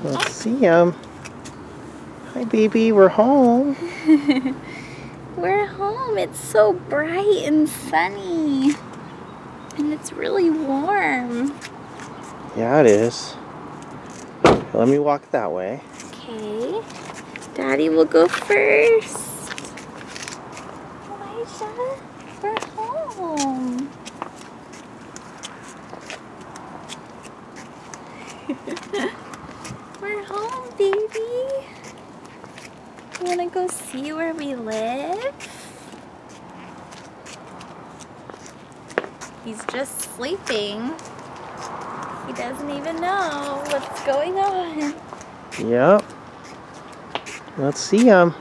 Let's see him. Hi, baby. We're home. We're home. It's so bright and sunny. And it's really warm. Yeah, it is. Let me walk that way. Okay. Daddy will go first. Elijah, we're home. We're home, baby. You wanna go see where we live? He's just sleeping. He doesn't even know what's going on. Yep. Let's see him.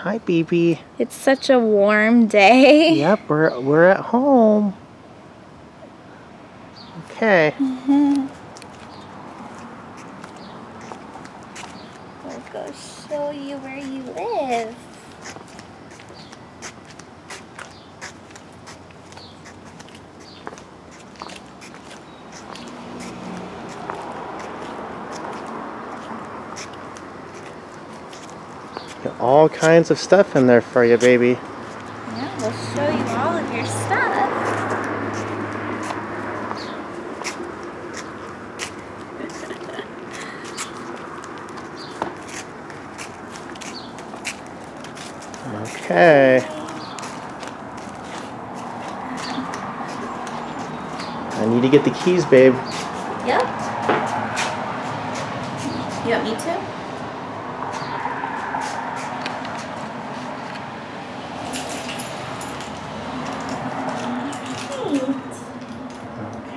Hi, baby. It's such a warm day. Yep, we're at home. Okay. We'll go show you where you live. Got all kinds of stuff in there for you, baby. Yeah, we'll show you all of your stuff. Okay. I need to get the keys, babe. Yep. You want me to?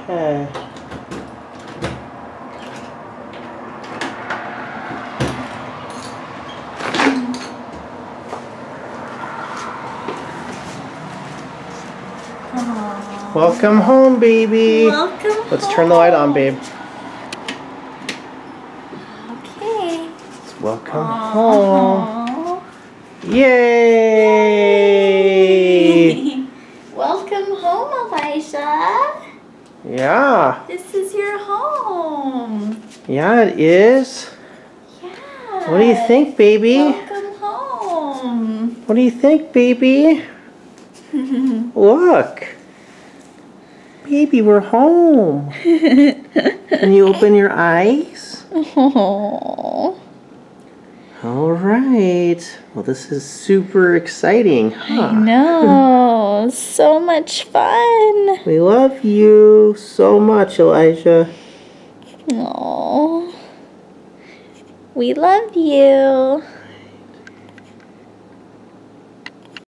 Okay. Aww. Welcome home, baby. Welcome Let's turn the light on, babe. Okay. Welcome home. Yay! Welcome home, Elijah. Yeah. This is your home. Yeah, it is. Yeah. What do you think, baby? Welcome home. What do you think, baby? Look. Baby, we're home. Can you open your eyes? Aww. All right. Well, this is super exciting, huh? I know. So much fun. We love you so much, Elijah. Aww. We love you.